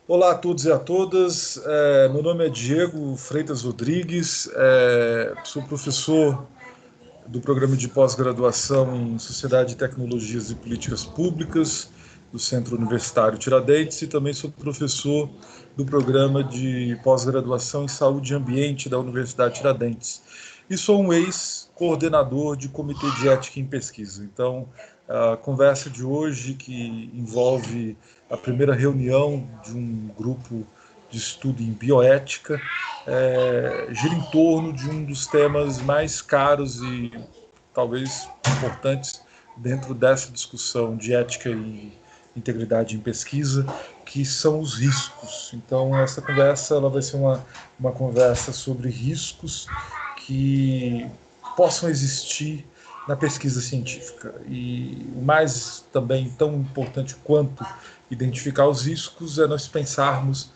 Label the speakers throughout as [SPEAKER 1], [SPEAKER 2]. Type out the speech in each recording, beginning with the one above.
[SPEAKER 1] Olá a todos e a todas, meu nome é Diego Freitas Rodrigues, sou professor do programa de pós-graduação em Sociedade, Tecnologias e Políticas Públicas do Centro Universitário Tiradentes e também sou professor do programa de pós-graduação em Saúde e Ambiente da Universidade Tiradentes. E sou um ex-coordenador de Comitê de Ética em Pesquisa. Então, a conversa de hoje, que envolve a primeira reunião de um grupo de estudo em bioética, gira em torno de um dos temas mais caros e talvez importantes dentro dessa discussão de ética e integridade em pesquisa, que são os riscos. Então, essa conversa ela vai ser uma conversa sobre riscos que possam existir na pesquisa científica. E o mais também tão importante quanto identificar os riscos é nós pensarmos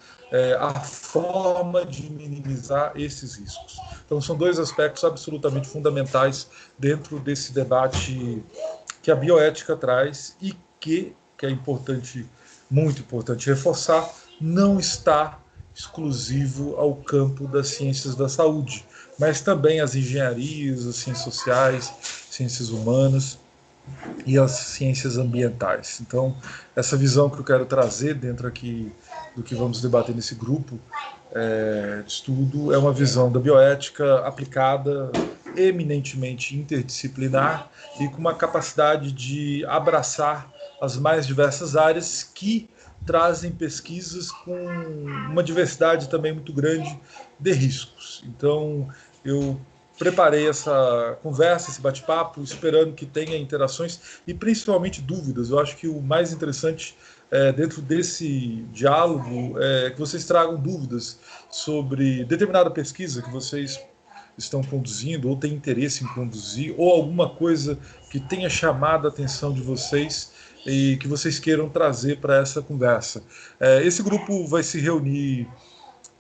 [SPEAKER 1] a forma de minimizar esses riscos. Então, são dois aspectos absolutamente fundamentais dentro desse debate que a bioética traz e que é importante, muito importante reforçar, não está exclusivo ao campo das ciências da saúde, mas também as engenharias, as ciências sociais, ciências humanas e as ciências ambientais. Então, essa visão que eu quero trazer dentro aqui do que vamos debater nesse grupo de estudo é uma visão da bioética aplicada, eminentemente interdisciplinar e com uma capacidade de abraçar as mais diversas áreas que trazem pesquisas com uma diversidade também muito grande de riscos. Então, eu preparei essa conversa, esse bate-papo, esperando que tenha interações e principalmente dúvidas. Eu acho que o mais interessante dentro desse diálogo é que vocês tragam dúvidas sobre determinada pesquisa que vocês estão conduzindo ou têm interesse em conduzir, ou alguma coisa que tenha chamado a atenção de vocês e que vocês queiram trazer para essa conversa. Esse grupo vai se reunir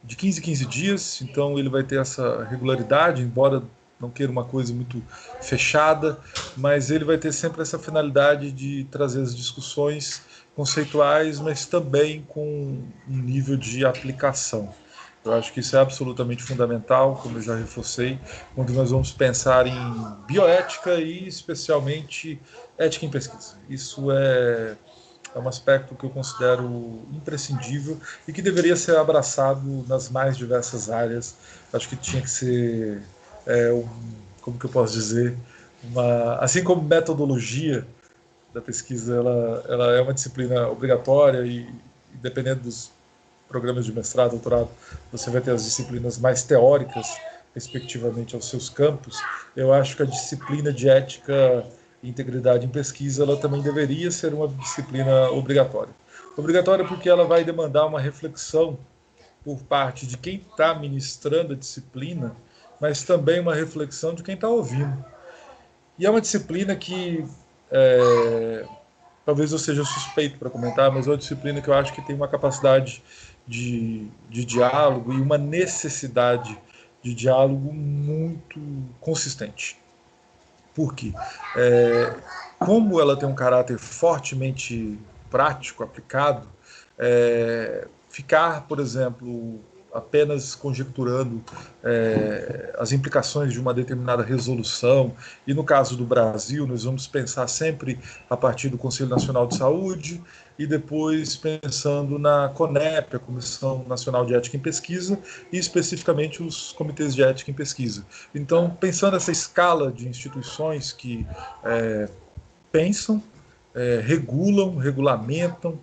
[SPEAKER 1] de 15 em 15 dias, então ele vai ter essa regularidade, embora não queira uma coisa muito fechada, mas ele vai ter sempre essa finalidade de trazer as discussões conceituais, mas também com um nível de aplicação. Eu acho que isso é absolutamente fundamental, como eu já reforcei, quando nós vamos pensar em bioética e especialmente ética em pesquisa. Isso é um aspecto que eu considero imprescindível e que deveria ser abraçado nas mais diversas áreas. Acho que tinha que ser, como que eu posso dizer, assim como metodologia da pesquisa, ela é uma disciplina obrigatória e dependendo dos programas de mestrado, doutorado, você vai ter as disciplinas mais teóricas, respectivamente aos seus campos. Eu acho que a disciplina de ética e integridade em pesquisa, ela também deveria ser uma disciplina obrigatória. Obrigatória porque ela vai demandar uma reflexão por parte de quem está ministrando a disciplina, mas também uma reflexão de quem está ouvindo. E é uma disciplina que talvez eu seja suspeito para comentar, mas é uma disciplina que eu acho que tem uma capacidade de diálogo e uma necessidade de diálogo muito consistente. Por quê? Como ela tem um caráter fortemente prático, aplicado, ficar, por exemplo, apenas conjecturando as implicações de uma determinada resolução, e no caso do Brasil, nós vamos pensar sempre a partir do Conselho Nacional de Saúde, e depois pensando na CONEP, a Comissão Nacional de Ética em Pesquisa, e especificamente os comitês de ética em pesquisa. Então, pensando essa escala de instituições que pensam, regulam, regulamentam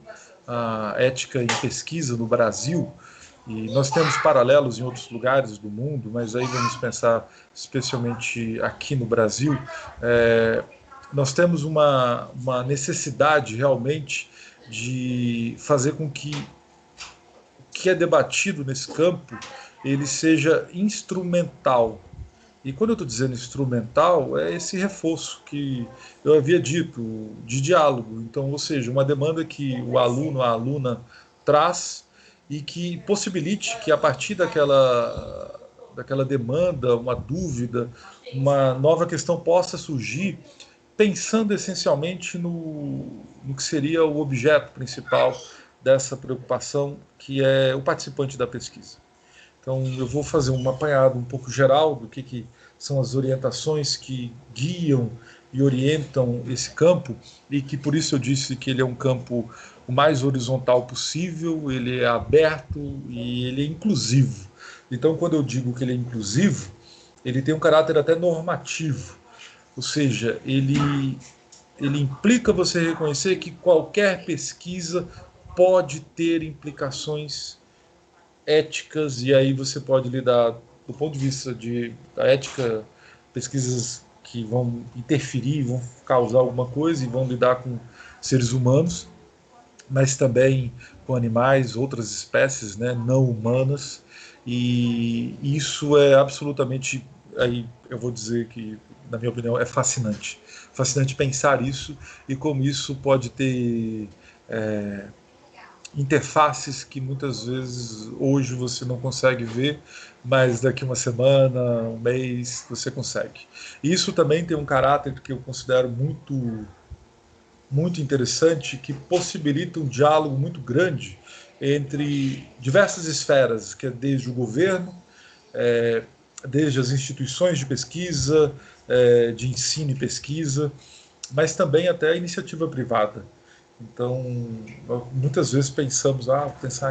[SPEAKER 1] a ética em pesquisa no Brasil, e nós temos paralelos em outros lugares do mundo, mas aí vamos pensar especialmente aqui no Brasil, nós temos uma necessidade realmente de fazer com que o que é debatido nesse campo ele seja instrumental. E quando eu estou dizendo instrumental, é esse reforço que eu havia dito, de diálogo. Então, ou seja, uma demanda que o aluno, a aluna traz e que possibilite que a partir daquela demanda, uma dúvida, uma nova questão possa surgir, pensando essencialmente no que seria o objeto principal dessa preocupação, que é o participante da pesquisa. Então, eu vou fazer um apanhado um pouco geral do que são as orientações que guiam e orientam esse campo, e que por isso eu disse que ele é um campo o mais horizontal possível, ele é aberto e ele é inclusivo. Então, quando eu digo que ele é inclusivo, ele tem um caráter até normativo, ou seja, ele implica você reconhecer que qualquer pesquisa pode ter implicações éticas, e aí você pode lidar do ponto de vista da ética, pesquisas que vão interferir, vão causar alguma coisa e vão lidar com seres humanos, mas também com animais, outras espécies, né, não humanas, e isso é absolutamente, aí eu vou dizer que, na minha opinião, é fascinante. Fascinante pensar isso e como isso pode ter interfaces que muitas vezes hoje você não consegue ver, mas daqui uma semana, um mês, você consegue. E isso também tem um caráter que eu considero muito interessante, que possibilita um diálogo muito grande entre diversas esferas, que é desde o governo, é, desde as instituições de pesquisa, de ensino e pesquisa, mas também até a iniciativa privada. Então, muitas vezes pensar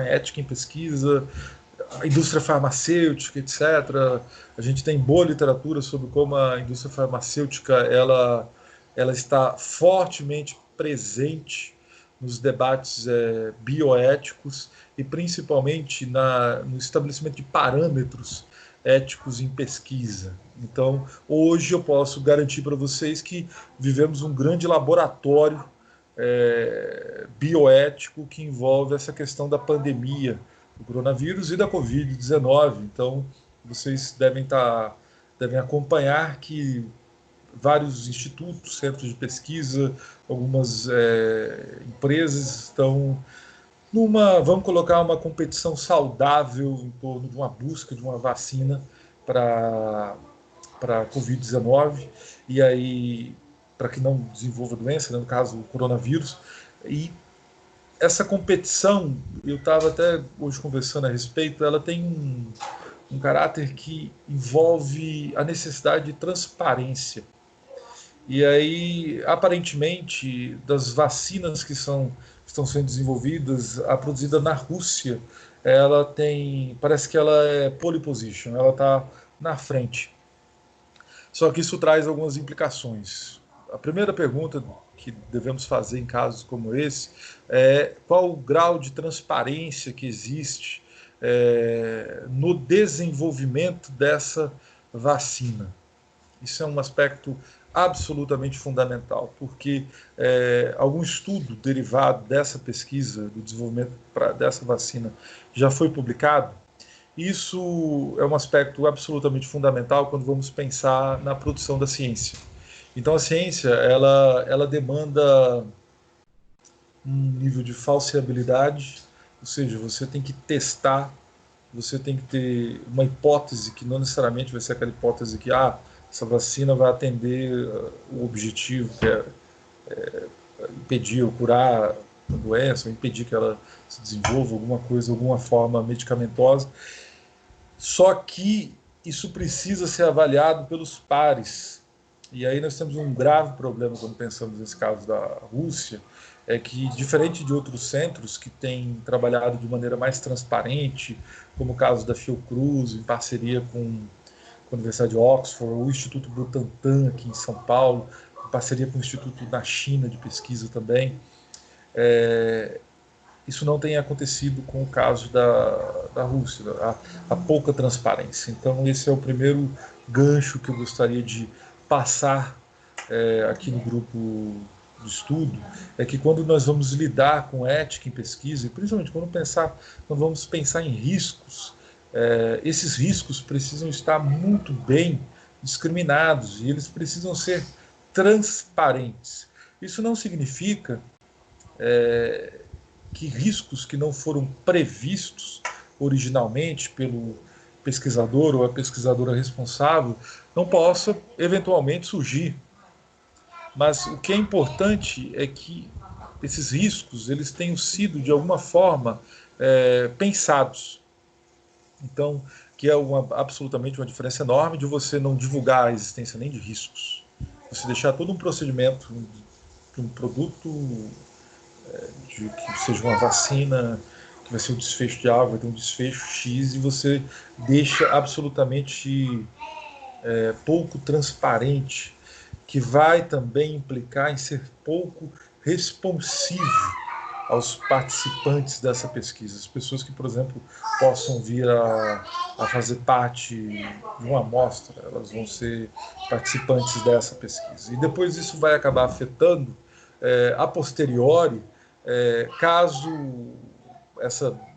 [SPEAKER 1] em ética em pesquisa, a indústria farmacêutica, etc. A gente tem boa literatura sobre como a indústria farmacêutica ela está fortemente presente nos debates bioéticos e principalmente no estabelecimento de parâmetros éticos em pesquisa. Então, hoje eu posso garantir para vocês que vivemos um grande laboratório bioético que envolve essa questão da pandemia do coronavírus e da Covid-19. Então, vocês devem acompanhar que vários institutos, centros de pesquisa, algumas empresas estão vamos colocar uma competição saudável em torno de uma busca de uma vacina para a Covid-19, e aí para que não desenvolva doença, né, no caso o coronavírus. E essa competição, eu estava até hoje conversando a respeito, ela tem um caráter que envolve a necessidade de transparência. E aí, aparentemente, das vacinas que estão sendo desenvolvidas, a produzida na Rússia, parece que ela é pole position, ela está na frente. Só que isso traz algumas implicações. A primeira pergunta que devemos fazer em casos como esse é qual o grau de transparência que existe no desenvolvimento dessa vacina. Isso é um aspecto absolutamente fundamental, porque algum estudo derivado dessa pesquisa, do desenvolvimento dessa vacina, já foi publicado. Isso é um aspecto absolutamente fundamental quando vamos pensar na produção da ciência. Então, a ciência ela demanda um nível de falseabilidade, ou seja, você tem que testar, você tem que ter uma hipótese que não necessariamente vai ser aquela hipótese que essa vacina vai atender o objetivo, que é impedir ou curar a doença, ou impedir que ela se desenvolva alguma coisa, alguma forma medicamentosa. Só que isso precisa ser avaliado pelos pares. E aí nós temos um grave problema quando pensamos nesse caso da Rússia, é que, diferente de outros centros que têm trabalhado de maneira mais transparente, como o caso da Fiocruz, em parceria com a Universidade de Oxford, o Instituto Butantan aqui em São Paulo, em parceria com o Instituto na China de pesquisa também, isso não tem acontecido com o caso da Rússia, a pouca transparência. Então, esse é o primeiro gancho que eu gostaria de passar aqui no grupo de estudo, é que quando nós vamos lidar com ética em pesquisa, e principalmente quando vamos pensar em riscos, esses riscos precisam estar muito bem discriminados e eles precisam ser transparentes. Isso não significa que riscos que não foram previstos originalmente pelo pesquisador ou a pesquisadora responsável não possam eventualmente surgir. Mas o que é importante é que esses riscos eles tenham sido, de alguma forma, pensados. Então, que é absolutamente uma diferença enorme de você não divulgar a existência nem de riscos. Você deixar todo um procedimento de um produto, que seja uma vacina, que vai ser um desfecho de algo, vai ter um desfecho X, e você deixa absolutamente pouco transparente, que vai também implicar em ser pouco responsivo aos participantes dessa pesquisa. As pessoas que, por exemplo, possam vir a fazer parte de uma amostra, elas vão ser participantes dessa pesquisa. E depois isso vai acabar afetando, a posteriori, caso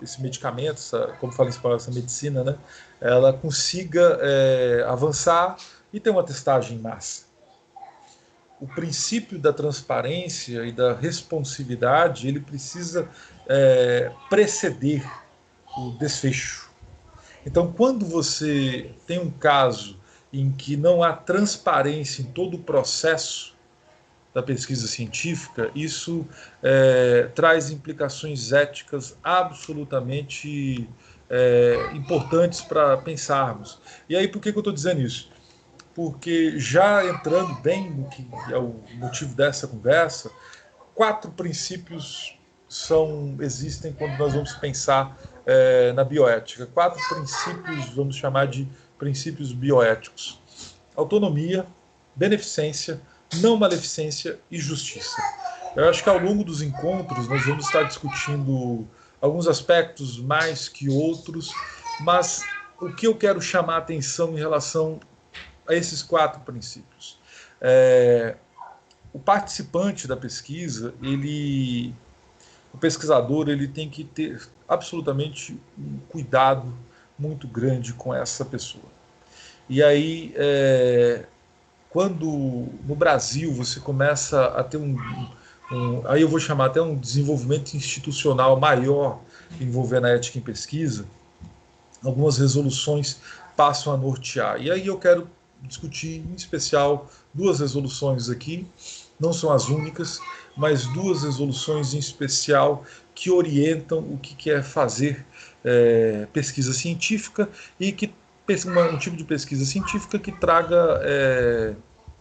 [SPEAKER 1] esse medicamento, como fala em espanhol, essa medicina, né, ela consiga avançar e ter uma testagem em massa. O princípio da transparência e da responsividade, ele precisa preceder o desfecho. Então, quando você tem um caso em que não há transparência em todo o processo da pesquisa científica, isso traz implicações éticas absolutamente importantes para pensarmos. E aí, por que eu estou dizendo isso? Porque, já entrando bem no que é o motivo dessa conversa, 4 princípios existem quando nós vamos pensar na bioética. 4 princípios, vamos chamar de princípios bioéticos: autonomia, beneficência, não maleficência e justiça. Eu acho que ao longo dos encontros nós vamos estar discutindo alguns aspectos mais que outros, mas o que eu quero chamar a atenção em relação a esses 4 princípios: o participante da pesquisa, o pesquisador, ele tem que ter absolutamente um cuidado muito grande com essa pessoa. E aí, quando no Brasil você começa a ter aí eu vou chamar até um desenvolvimento institucional maior envolvendo a ética em pesquisa, algumas resoluções passam a nortear. E aí eu quero discutir, em especial, 2 resoluções aqui, não são as únicas, mas 2 resoluções em especial que orientam o que é fazer pesquisa científica, e um tipo de pesquisa científica que traga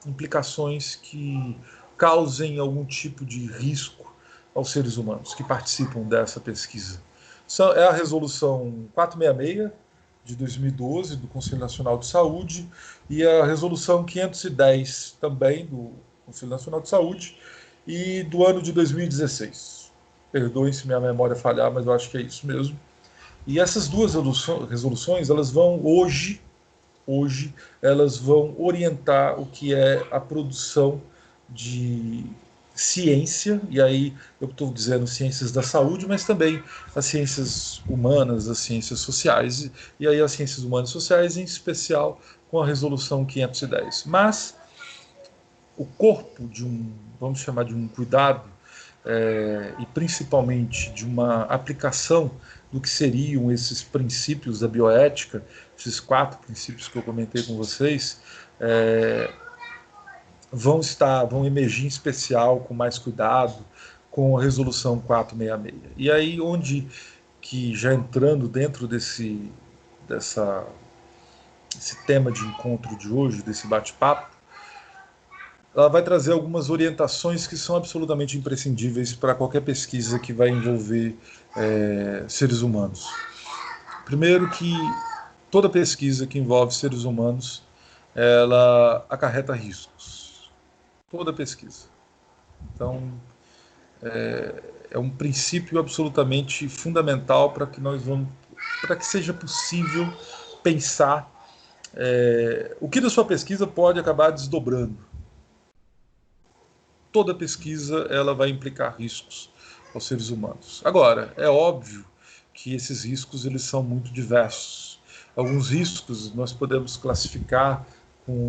[SPEAKER 1] implicações que causem algum tipo de risco aos seres humanos que participam dessa pesquisa. É a resolução 466, de 2012, do Conselho Nacional de Saúde, e a resolução 510, também do Conselho Nacional de Saúde, e do ano de 2016. Perdoem se minha memória falhar, mas eu acho que é isso mesmo. E essas 2 resoluções, elas vão hoje, elas vão orientar o que é a produção de ciência, e aí eu estou dizendo ciências da saúde, mas também as ciências humanas, as ciências sociais, e aí as ciências humanas e sociais, em especial com a resolução 510. Mas o corpo vamos chamar de um cuidado, e principalmente de uma aplicação do que seriam esses princípios da bioética, esses 4 princípios que eu comentei com vocês, vão emergir em especial, com mais cuidado, com a resolução 466. E aí, que já entrando dentro desse tema de encontro de hoje, desse bate-papo, ela vai trazer algumas orientações que são absolutamente imprescindíveis para qualquer pesquisa que vai envolver seres humanos. Primeiro, que toda pesquisa que envolve seres humanos, ela acarreta riscos. Toda pesquisa. Então, é um princípio absolutamente fundamental para que seja possível pensar o que da sua pesquisa pode acabar desdobrando. Toda pesquisa ela vai implicar riscos aos seres humanos. Agora, é óbvio que esses riscos eles são muito diversos. Alguns riscos nós podemos classificar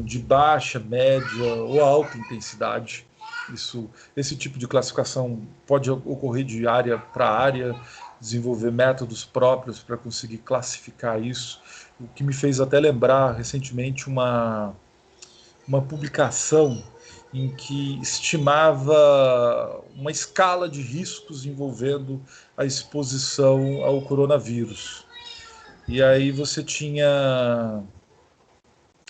[SPEAKER 1] de baixa, média ou alta intensidade. Esse tipo de classificação pode ocorrer de área para área, desenvolver métodos próprios para conseguir classificar isso, o que me fez até lembrar recentemente uma publicação em que estimava uma escala de riscos envolvendo a exposição ao coronavírus. E aí você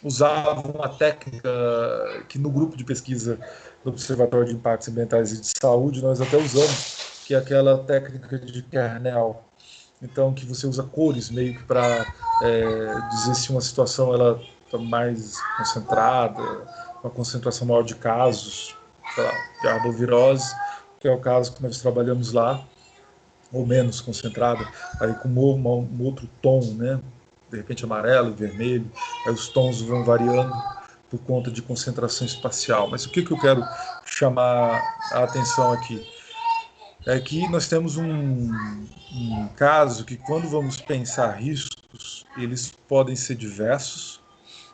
[SPEAKER 1] usava uma técnica que no grupo de pesquisa do Observatório de Impactos Ambientais e de Saúde nós até usamos, que é aquela técnica de kernel. Então, que você usa cores meio que para dizer se uma situação ela está mais concentrada, uma concentração maior de casos, sei lá, de arbovirose, que é o caso que nós trabalhamos lá, ou menos concentrada, aí com um outro tom, né? De repente amarelo e vermelho, aí os tons vão variando por conta de concentração espacial. Mas o que eu quero chamar a atenção aqui? É que nós temos um caso que, quando vamos pensar riscos, eles podem ser diversos,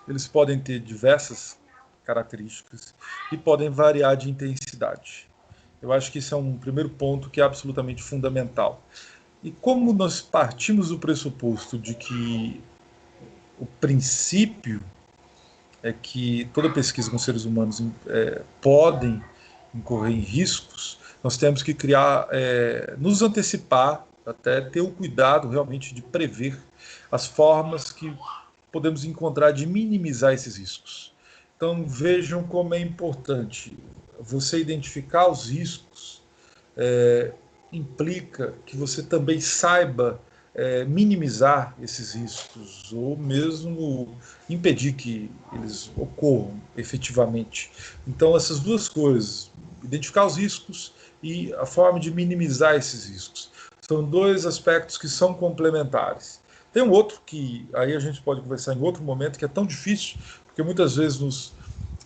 [SPEAKER 1] eles podem ter diversas características e podem variar de intensidade. Eu acho que isso é um primeiro ponto que é absolutamente fundamental. E como nós partimos do pressuposto de que o princípio é que toda pesquisa com seres humanos podem incorrer em riscos, nós temos que criar, nos antecipar, até ter o cuidado realmente de prever as formas que podemos encontrar de minimizar esses riscos. Então vejam como é importante você identificar os riscos, implica que você também saiba minimizar esses riscos ou mesmo impedir que eles ocorram efetivamente. Então, essas duas coisas, identificar os riscos e a forma de minimizar esses riscos, são dois aspectos que são complementares. Tem um outro que aí a gente pode conversar em outro momento, que é tão difícil, porque muitas vezes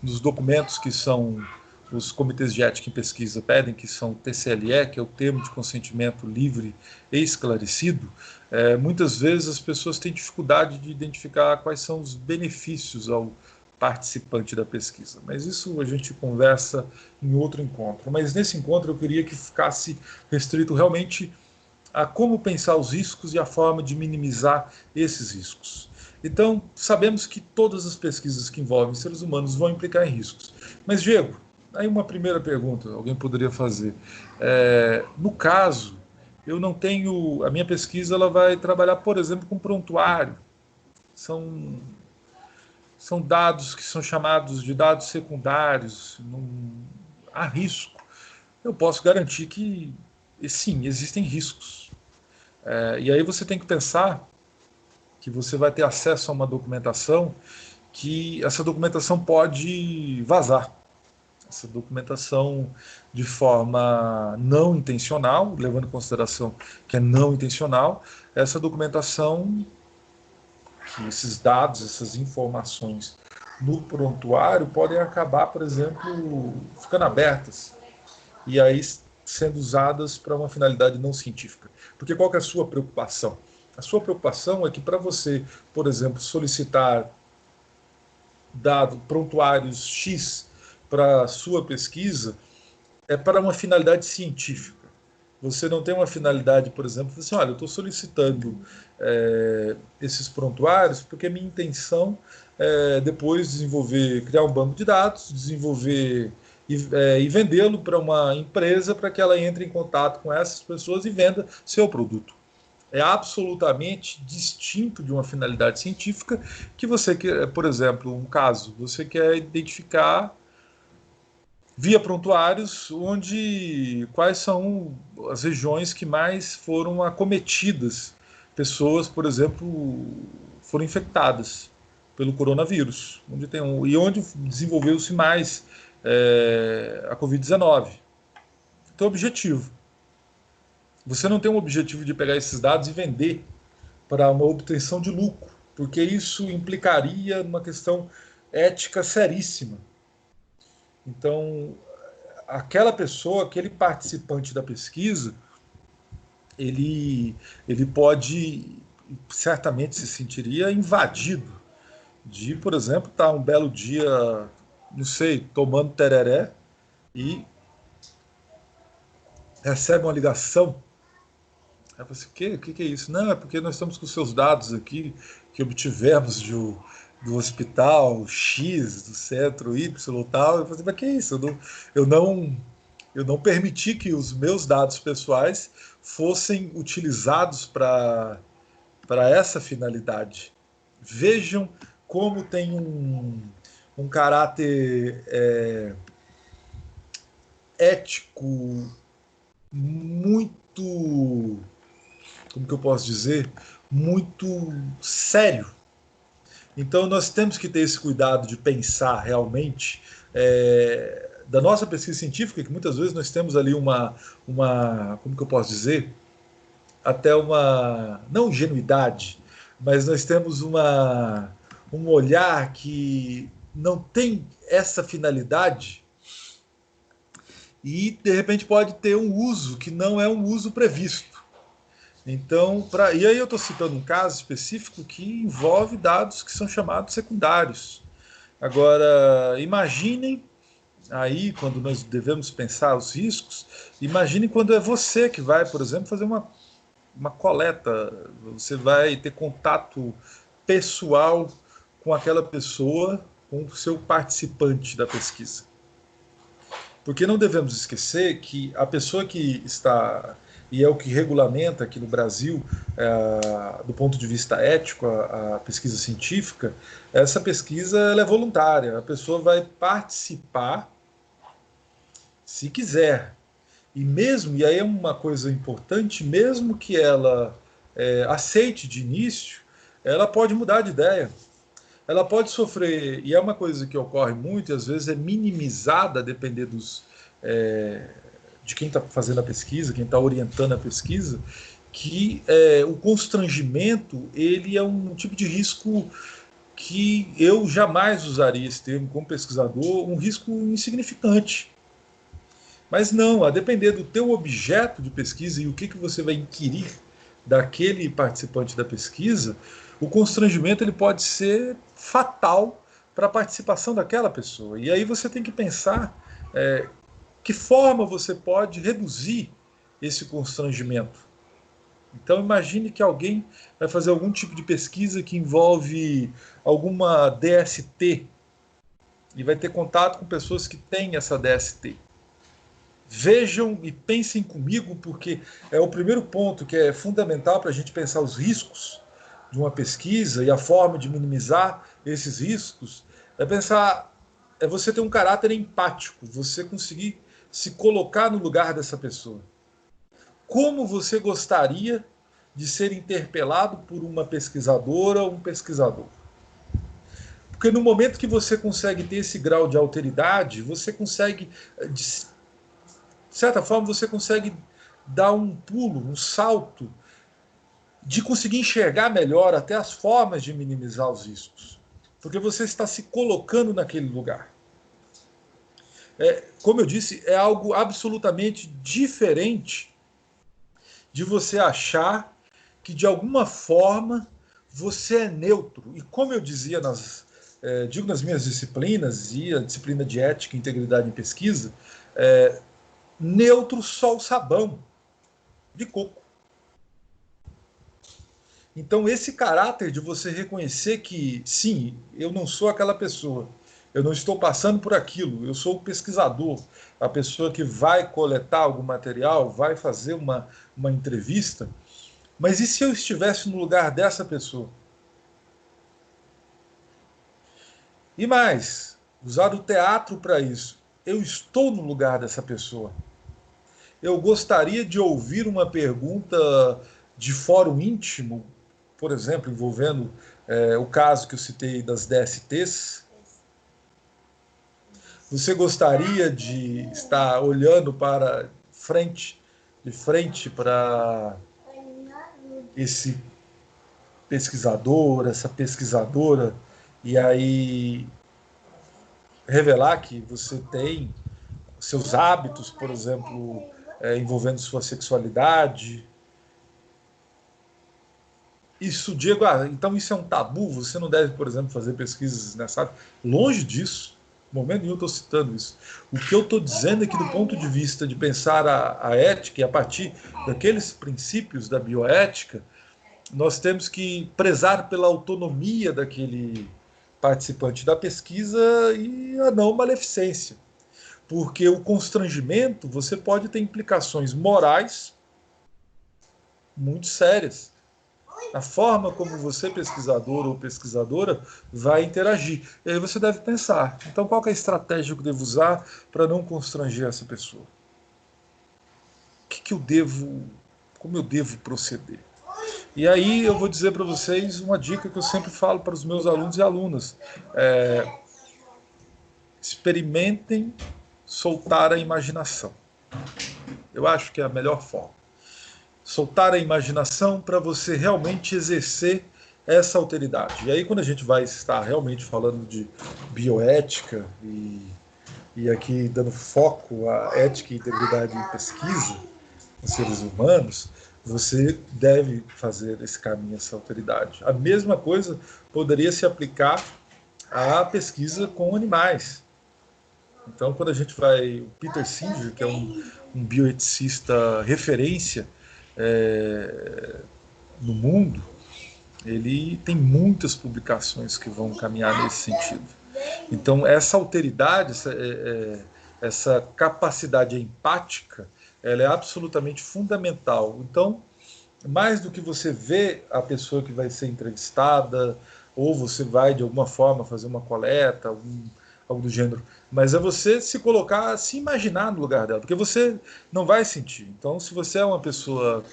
[SPEAKER 1] nos documentos que são os comitês de ética em pesquisa pedem, que são o TCLE, que é o termo de consentimento livre e esclarecido, muitas vezes as pessoas têm dificuldade de identificar quais são os benefícios ao participante da pesquisa. Mas isso a gente conversa em outro encontro. Mas nesse encontro eu queria que ficasse restrito realmente a como pensar os riscos e a forma de minimizar esses riscos. Então, sabemos que todas as pesquisas que envolvem seres humanos vão implicar em riscos. Mas, Diego, aí uma primeira pergunta, alguém poderia fazer. No caso, eu não tenho. A minha pesquisa ela vai trabalhar, por exemplo, com prontuário. São, são dados que são chamados de dados secundários. Não há risco. Eu posso garantir que, sim, existem riscos. E aí você tem que pensar que você vai ter acesso a uma documentação que essa documentação pode vazar. Essa documentação de forma não intencional, levando em consideração que é não intencional, essa documentação, que esses dados, essas informações no prontuário podem acabar, por exemplo, ficando abertas e aí sendo usadas para uma finalidade não científica. Porque qual que é a sua preocupação? A sua preocupação é que, para você, por exemplo, solicitar prontuários X para a sua pesquisa, é para uma finalidade científica. Você não tem uma finalidade, por exemplo, assim, olha, eu estou solicitando esses prontuários porque a minha intenção é depois criar um banco de dados, desenvolver e vendê-lo para uma empresa para que ela entre em contato com essas pessoas e venda seu produto. É absolutamente distinto de uma finalidade científica que você quer, por exemplo, um caso, você quer identificar via prontuários quais são as regiões que mais foram acometidas, pessoas, por exemplo, foram infectadas pelo coronavírus, e onde desenvolveu-se mais a Covid-19. Então, objetivo. Você não tem um objetivo de pegar esses dados e vender para uma obtenção de lucro, porque isso implicaria numa questão ética seríssima. Então, aquela pessoa, aquele participante da pesquisa, ele pode, certamente se sentiria invadido de, por exemplo, estar um belo dia, não sei, tomando tereré e recebe uma ligação. Aí você, o que é isso? Não, é porque nós estamos com seus dados aqui, que obtivemos do hospital X, do centro Y tal. Eu falei, mas que é isso? Eu não, eu não permiti que os meus dados pessoais fossem utilizados para essa finalidade. Vejam como tem um caráter ético muito, como que eu posso dizer, muito sério. Então nós temos que ter esse cuidado de pensar realmente da nossa pesquisa científica, que muitas vezes nós temos ali como que eu posso dizer, até uma, não ingenuidade, mas nós temos um olhar que não tem essa finalidade e de repente pode ter um uso que não é um uso previsto. Então, e aí eu estou citando um caso específico que envolve dados que são chamados secundários. Agora, imaginem aí, quando nós devemos pensar os riscos, imagine quando é você que vai, por exemplo, fazer uma coleta, você vai ter contato pessoal com aquela pessoa, com o seu participante da pesquisa. Porque não devemos esquecer que a pessoa que está, e é o que regulamenta aqui no Brasil, do ponto de vista ético, a pesquisa científica, essa pesquisa ela é voluntária, a pessoa vai participar se quiser. E mesmo, e aí é uma coisa importante, mesmo que ela aceite de início, ela pode mudar de ideia. Ela pode sofrer, e é uma coisa que ocorre muito, e às vezes é minimizada a depender de quem está fazendo a pesquisa, quem está orientando a pesquisa, que o constrangimento ele é um tipo de risco que eu jamais usaria esse termo como pesquisador, um risco insignificante. Mas não, a depender do teu objeto de pesquisa e o que você vai inquirir daquele participante da pesquisa, o constrangimento ele pode ser fatal para a participação daquela pessoa. E aí você tem que pensar que forma você pode reduzir esse constrangimento. Então imagine que alguém vai fazer algum tipo de pesquisa que envolve alguma DST e vai ter contato com pessoas que têm essa DST. Vejam e pensem comigo, porque é o primeiro ponto que é fundamental para a gente pensar os riscos de uma pesquisa e a forma de minimizar esses riscos, é você ter um caráter empático, você conseguir se colocar no lugar dessa pessoa. Como você gostaria de ser interpelado por uma pesquisadora ou um pesquisador? Porque no momento que você consegue ter esse grau de alteridade, você consegue, de certa forma, você consegue dar um pulo, um salto, de conseguir enxergar melhor até as formas de minimizar os riscos. Porque você está se colocando naquele lugar. Como eu disse, é algo absolutamente diferente de você achar que, de alguma forma, você é neutro. E como eu dizia digo nas minhas disciplinas, e a disciplina de ética e integridade em pesquisa, neutro só o sabão de coco. Então, esse caráter de você reconhecer que, sim, eu não sou aquela pessoa, eu não estou passando por aquilo, eu sou o pesquisador, a pessoa que vai coletar algum material, vai fazer uma entrevista, mas e se eu estivesse no lugar dessa pessoa? E mais, usar o teatro para isso. Eu estou no lugar dessa pessoa. Eu gostaria de ouvir uma pergunta de fórum íntimo, por exemplo, envolvendo o caso que eu citei das DSTs. Você gostaria de estar olhando de frente para esse pesquisador, essa pesquisadora, e aí revelar que você tem seus hábitos, por exemplo, envolvendo sua sexualidade? Isso, Diego, então isso é um tabu? Você não deve, por exemplo, fazer pesquisas nessa área? Longe disso. No momento nenhum eu estou citando isso. O que eu estou dizendo é que, do ponto de vista de pensar a ética, e a partir daqueles princípios da bioética, nós temos que prezar pela autonomia participante da pesquisa e a não maleficência. Porque o constrangimento, você pode ter implicações morais muito sérias. A forma como você, pesquisador ou pesquisadora, vai interagir. E aí você deve pensar, então qual que é a estratégia que eu devo usar para não constranger essa pessoa? Como eu devo proceder? E aí eu vou dizer para vocês uma dica que eu sempre falo para os meus alunos e alunas. Experimentem soltar a imaginação. Eu acho que é a melhor forma. Soltar a imaginação para você realmente exercer essa alteridade. E aí, quando a gente vai estar realmente falando de bioética e aqui dando foco à ética e integridade em pesquisa com seres humanos, você deve fazer esse caminho, essa alteridade. A mesma coisa poderia se aplicar à pesquisa com animais. Então, quando a gente vai... O Peter Singer, que é um bioeticista referência no mundo, ele tem muitas publicações que vão caminhar nesse sentido. Então, essa alteridade, essa capacidade empática, ela é absolutamente fundamental. Então, mais do que você ver a pessoa que vai ser entrevistada, ou você vai, de alguma forma, fazer uma coleta, algo do gênero, mas é você se colocar, se imaginar no lugar dela, porque você não vai sentir. Então, se você é uma pessoa,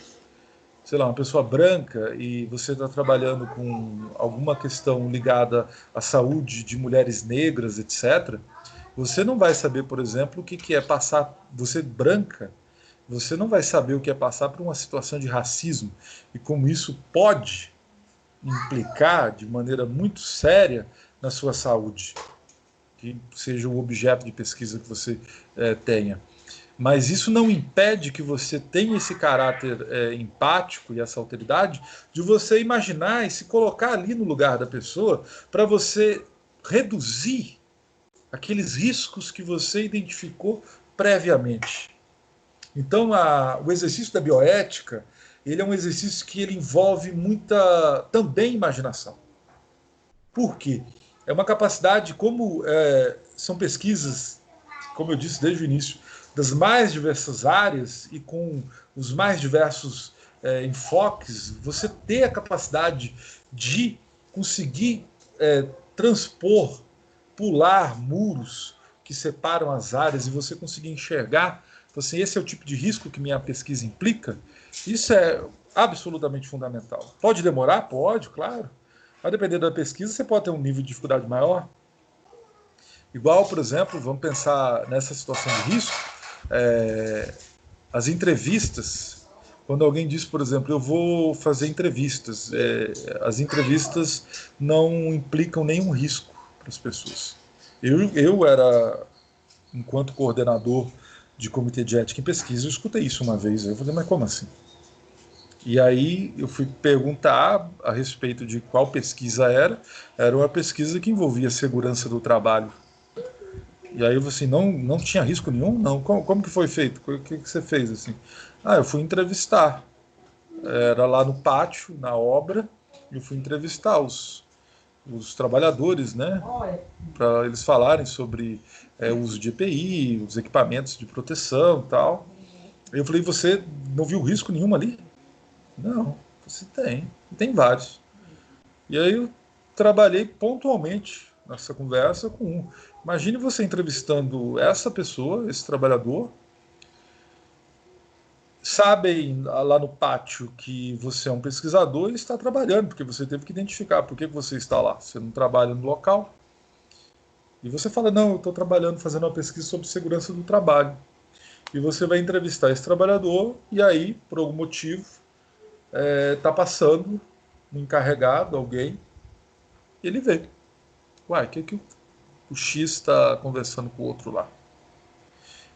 [SPEAKER 1] sei lá, uma pessoa branca e você está trabalhando com alguma questão ligada à saúde de mulheres negras, etc., você não vai saber, por exemplo, o que é passar, você branca, você não vai saber o que é passar por uma situação de racismo e como isso pode implicar de maneira muito séria na sua saúde, que seja o objeto de pesquisa que você tenha. Mas isso não impede que você tenha esse caráter empático e essa alteridade de você imaginar e se colocar ali no lugar da pessoa para você reduzir aqueles riscos que você identificou previamente. Então, o exercício da bioética, ele é um exercício que ele envolve muita, também, imaginação. Por quê? É uma capacidade, como são pesquisas, como eu disse desde o início, das mais diversas áreas e com os mais diversos enfoques, você ter a capacidade de conseguir transpor, pular muros que separam as áreas e você conseguir enxergar, então, assim, esse é o tipo de risco que minha pesquisa implica, isso é absolutamente fundamental. Pode demorar? Pode, claro. Mas dependendo da pesquisa, você pode ter um nível de dificuldade maior. Igual, por exemplo, vamos pensar nessa situação de risco, as entrevistas. Quando alguém diz, por exemplo, eu vou fazer entrevistas, as entrevistas não implicam nenhum risco para as pessoas. Eu era, enquanto coordenador de comitê de ética em pesquisa, eu escutei isso uma vez. Eu falei, mas como assim? E aí eu fui perguntar a respeito de qual pesquisa era. Era uma pesquisa que envolvia segurança do trabalho. E aí eu falei assim, não tinha risco nenhum? Não. Como que foi feito? O que você fez assim? Eu fui entrevistar. Era lá no pátio, na obra, e eu fui entrevistar os trabalhadores, né? Para eles falarem sobre o uso de EPI, os equipamentos de proteção e tal. Eu falei, você não viu risco nenhum ali? Não, você tem vários. E aí eu trabalhei pontualmente nessa conversa com um. Imagine você entrevistando essa pessoa, esse trabalhador, sabem lá no pátio que você é um pesquisador e está trabalhando, porque você teve que identificar por que você está lá. Você não trabalha no local. E você fala, não, eu estou trabalhando, fazendo uma pesquisa sobre segurança do trabalho. E você vai entrevistar esse trabalhador e aí, por algum motivo, está passando um encarregado, alguém, e ele vê. Uai, o que o X está conversando com o outro lá?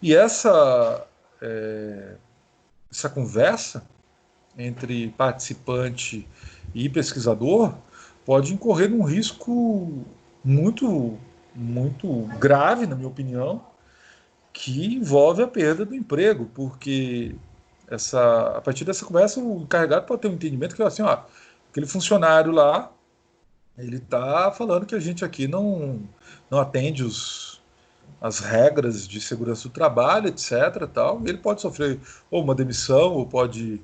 [SPEAKER 1] E essa conversa entre participante e pesquisador pode incorrer num risco muito, muito grave, na minha opinião, que envolve a perda do emprego, porque a partir dessa conversa o encarregado pode ter um entendimento que assim, aquele funcionário lá Ele está falando que a gente aqui não atende as regras de segurança do trabalho, etc. Tal. Ele pode sofrer ou uma demissão, ou pode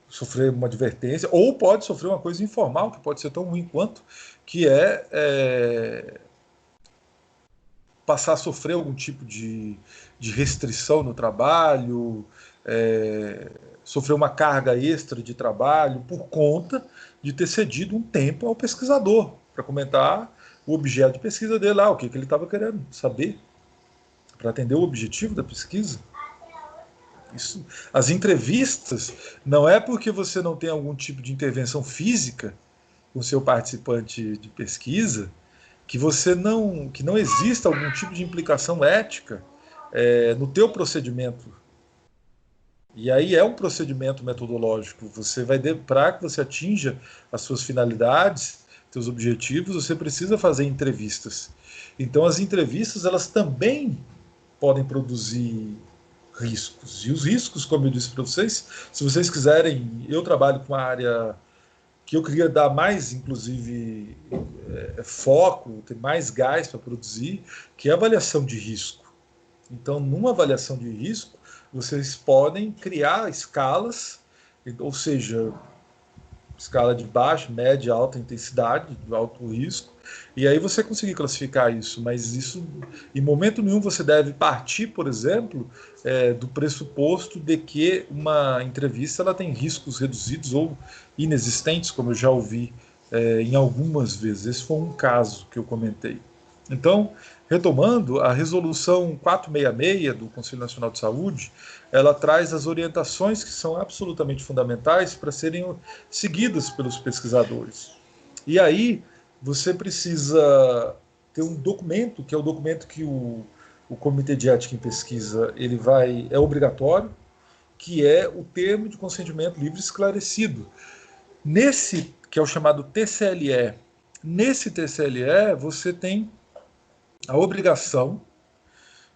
[SPEAKER 1] sofrer uma advertência, ou pode sofrer uma coisa informal, que pode ser tão ruim quanto, que passar a sofrer algum tipo de restrição no trabalho, é, sofrer uma carga extra de trabalho por conta de ter cedido um tempo ao pesquisador para comentar o objeto de pesquisa dele lá, o que ele estava querendo saber, para atender o objetivo da pesquisa. Isso, as entrevistas não é porque você não tem algum tipo de intervenção física com o seu participante de pesquisa que não exista algum tipo de implicação ética no teu procedimento. E aí é um procedimento metodológico. Você vai para que você atinja as suas finalidades, seus objetivos, você precisa fazer entrevistas. Então as entrevistas elas também podem produzir riscos. E os riscos, como eu disse para vocês, se vocês quiserem, eu trabalho com uma área que eu queria dar mais, inclusive, foco, ter mais gás para produzir, que é a avaliação de risco. Então, numa avaliação de risco, vocês podem criar escalas, ou seja, escala de baixa, média, alta intensidade, de alto risco, e aí você conseguir classificar isso, mas isso, em momento nenhum, você deve partir, por exemplo, do pressuposto de que uma entrevista ela tem riscos reduzidos ou inexistentes, como eu já ouvi em algumas vezes. Esse foi um caso que eu comentei. Então, retomando, a resolução 466 do Conselho Nacional de Saúde, ela traz as orientações que são absolutamente fundamentais para serem seguidas pelos pesquisadores. E aí, você precisa ter um documento, que é o documento que o Comitê de Ética em Pesquisa é obrigatório, que é o termo de consentimento livre e esclarecido. Nesse, que é o chamado TCLE, nesse TCLE você tem a obrigação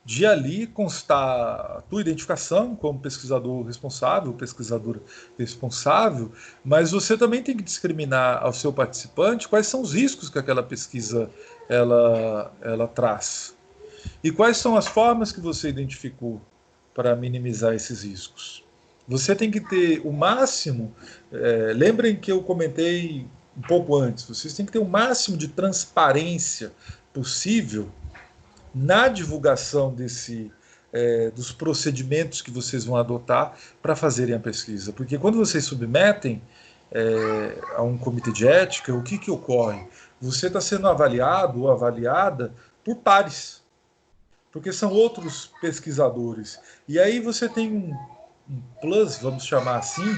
[SPEAKER 1] de ali constar a tua identificação como pesquisador responsável, pesquisadora responsável, mas você também tem que discriminar ao seu participante quais são os riscos que aquela pesquisa ela traz. E quais são as formas que você identificou para minimizar esses riscos. Você tem que ter o máximo, lembrem que eu comentei um pouco antes, vocês têm que ter o máximo de transparência possível na divulgação dos procedimentos que vocês vão adotar para fazerem a pesquisa. Porque quando vocês submetem a um comitê de ética, o que ocorre? Você está sendo avaliado ou avaliada por pares, porque são outros pesquisadores. E aí você tem um plus, vamos chamar assim,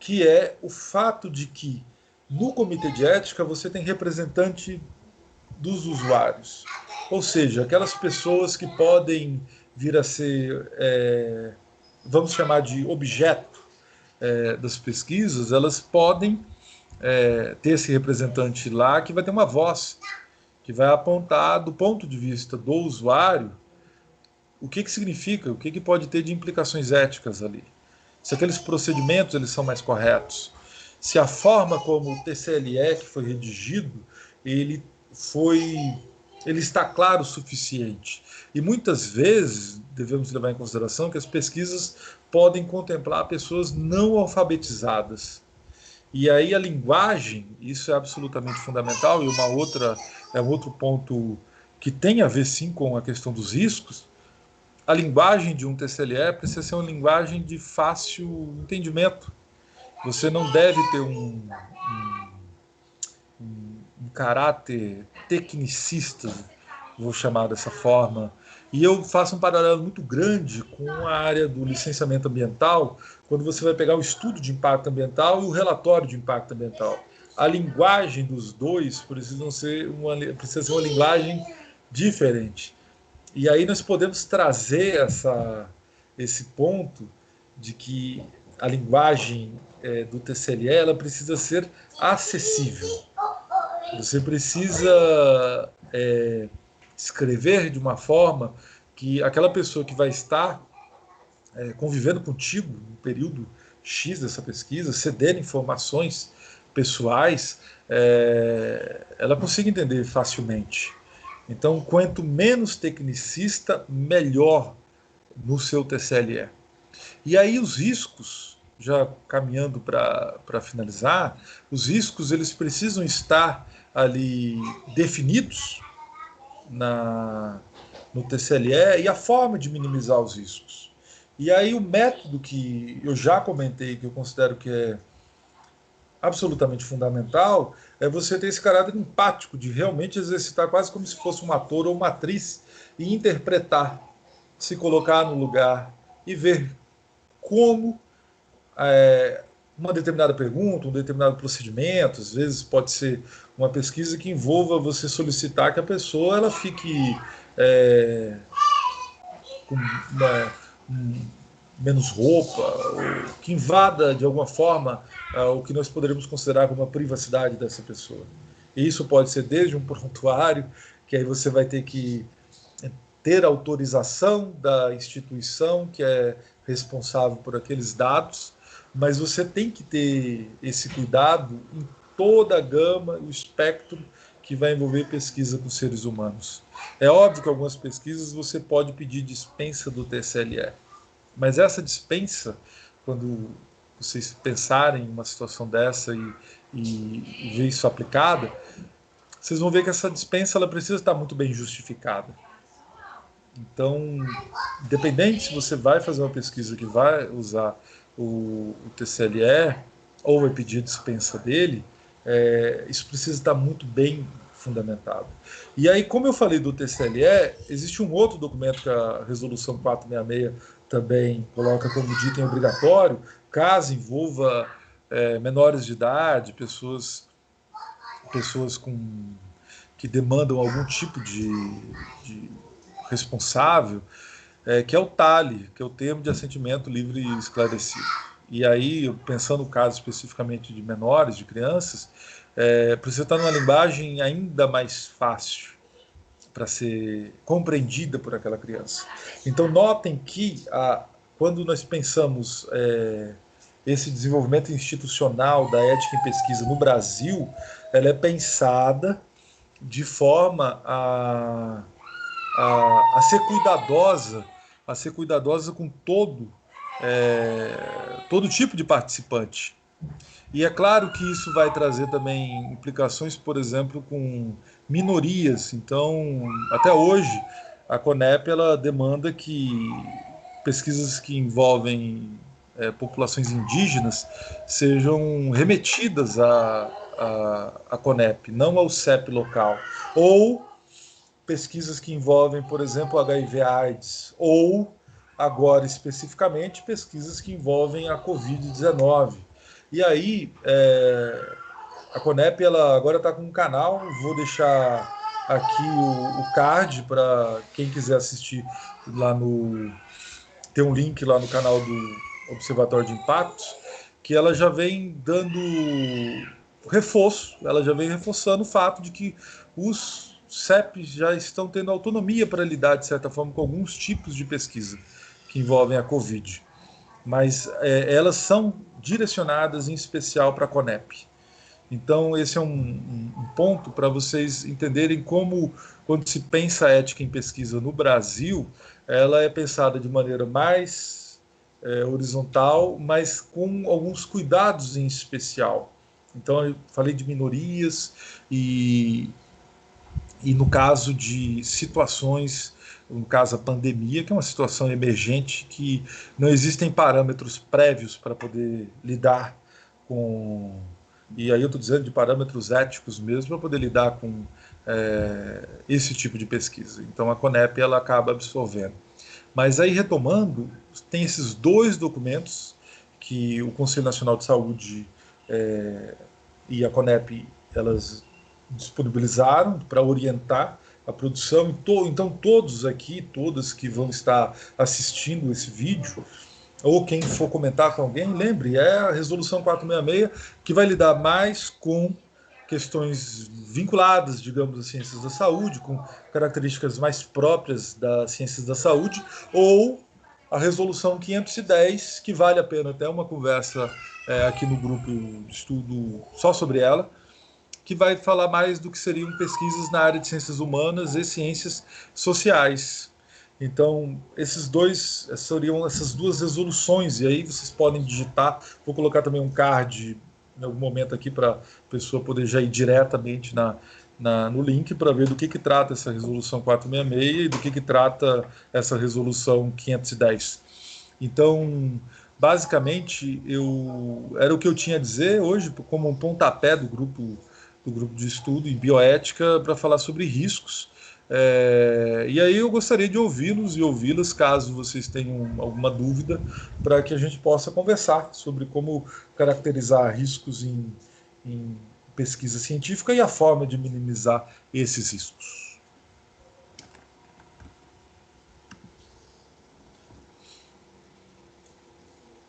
[SPEAKER 1] que é o fato de que no comitê de ética você tem representante dos usuários. Ou seja, aquelas pessoas que podem vir a ser, vamos chamar de objeto das pesquisas, elas podem ter esse representante lá que vai ter uma voz, que vai apontar do ponto de vista do usuário o que significa, o que pode ter de implicações éticas ali. Se aqueles procedimentos eles são mais corretos, se a forma como o TCLE que foi redigido, ele foi ele está claro o suficiente. E muitas vezes devemos levar em consideração que as pesquisas podem contemplar pessoas não alfabetizadas. E aí a linguagem, isso é absolutamente fundamental, e um outro ponto que tem a ver sim com a questão dos riscos. A linguagem de um TCLE precisa ser uma linguagem de fácil entendimento. Você não deve ter um caráter tecnicista, vou chamar dessa forma. E eu faço um paralelo muito grande com a área do licenciamento ambiental, quando você vai pegar o estudo de impacto ambiental e o relatório de impacto ambiental. A linguagem dos dois precisa ser uma linguagem diferente. E aí nós podemos trazer esse ponto de que a linguagem do TCLE ela precisa ser acessível. Você precisa escrever de uma forma que aquela pessoa que vai estar convivendo contigo no período X dessa pesquisa, ceder informações pessoais, ela consiga entender facilmente. Então, quanto menos tecnicista, melhor no seu TCLE. E aí os riscos, já caminhando para finalizar, os riscos eles precisam estar ali definidos no TCLE e a forma de minimizar os riscos. E aí o método que eu já comentei, que eu considero que é absolutamente fundamental, é você ter esse caráter empático, de realmente exercitar quase como se fosse um ator ou uma atriz e interpretar, se colocar no lugar e ver como uma determinada pergunta, um determinado procedimento, às vezes pode ser uma pesquisa que envolva você solicitar que a pessoa ela fique com menos roupa, ou que invada de alguma forma o que nós poderíamos considerar como a privacidade dessa pessoa. E isso pode ser desde um prontuário, que aí você vai ter que ter autorização da instituição que é responsável por aqueles dados, mas você tem que ter esse cuidado em toda a gama, o espectro que vai envolver pesquisa com seres humanos. É óbvio que algumas pesquisas você pode pedir dispensa do TCLE, mas essa dispensa, quando vocês pensarem em uma situação dessa e ver isso aplicada, vocês vão ver que essa dispensa ela precisa estar muito bem justificada. Então, independente se você vai fazer uma pesquisa que vai usar o TCLE ou vai pedir a dispensa dele, isso precisa estar muito bem fundamentado. E aí, como eu falei do TCLE, existe um outro documento que a Resolução 466 também coloca como item obrigatório, caso envolva menores de idade, pessoas que demandam algum tipo de responsável, que é o TALE, que é o Termo de Assentimento Livre e Esclarecido. E aí, pensando no caso especificamente de menores, de crianças, precisa estar numa linguagem ainda mais fácil para ser compreendida por aquela criança. Então, notem que quando nós pensamos esse desenvolvimento institucional da ética em pesquisa no Brasil, ela é pensada de forma a ser cuidadosa com todo tipo de participante. E é claro que isso vai trazer também implicações, por exemplo, com minorias. Então, até hoje, a Conep ela demanda que pesquisas que envolvem populações indígenas sejam remetidas à Conep, não ao CEP local. Ou pesquisas que envolvem, por exemplo, HIV/AIDS, ou, agora especificamente, pesquisas que envolvem a Covid-19. E aí, a Conep ela agora está com um canal, vou deixar aqui o card para quem quiser assistir lá no... Tem um link lá no canal do Observatório de Impactos, que ela já vem dando reforço, ela já vem reforçando o fato de que os CEPs já estão tendo autonomia para lidar, de certa forma, com alguns tipos de pesquisa que envolvem a Covid. Mas elas são direcionadas em especial para a Conep. Então, esse é um ponto para vocês entenderem como, quando se pensa a ética em pesquisa no Brasil, ela é pensada de maneira mais horizontal, mas com alguns cuidados em especial. Então, eu falei de minorias e no caso de situações, no caso a pandemia, que é uma situação emergente, que não existem parâmetros prévios para poder lidar com... E aí eu estou dizendo de parâmetros éticos mesmo, para poder lidar com esse tipo de pesquisa. Então a Conep ela acaba absorvendo. Mas aí, retomando, tem esses dois documentos que o Conselho Nacional de Saúde e a Conep elas disponibilizaram para orientar a produção. Então, todos aqui, todas que vão estar assistindo esse vídeo, ou quem for comentar com alguém, lembre, é a Resolução 466 que vai lidar mais com questões vinculadas, digamos, às ciências da saúde, com características mais próprias das ciências da saúde, ou a resolução 510, que vale a pena até uma conversa aqui no grupo de estudo só sobre ela, que vai falar mais do que seriam pesquisas na área de ciências humanas e ciências sociais. Então, seriam essas duas resoluções, e aí vocês podem digitar. Vou colocar também um card em algum momento aqui para a pessoa poder já ir diretamente no link para ver do que trata essa resolução 466 e do que trata essa resolução 510. Então, basicamente, era o que eu tinha a dizer hoje, como um pontapé do grupo de estudo em bioética para falar sobre riscos. E aí eu gostaria de ouvi-los e ouvi-las, caso vocês tenham alguma dúvida, para que a gente possa conversar sobre como caracterizar riscos em pesquisa científica e a forma de minimizar esses riscos.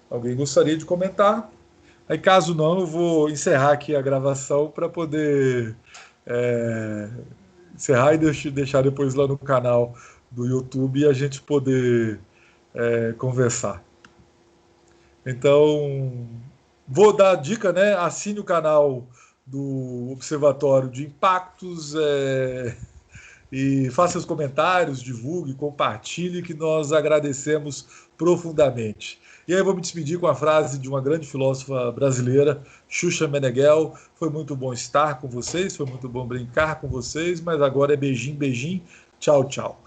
[SPEAKER 1] Alguém gostaria de comentar? Aí, caso não, eu vou encerrar aqui a gravação para poder encerrar e deixar depois lá no canal do YouTube e a gente poder conversar. Então, vou dar a dica, né? Assine o canal do Observatório de Impactos e faça os comentários, divulgue, compartilhe, que nós agradecemos profundamente. E aí eu vou me despedir com a frase de uma grande filósofa brasileira, Xuxa Meneghel. Foi muito bom estar com vocês, foi muito bom brincar com vocês, mas agora é beijinho, beijinho, tchau, tchau.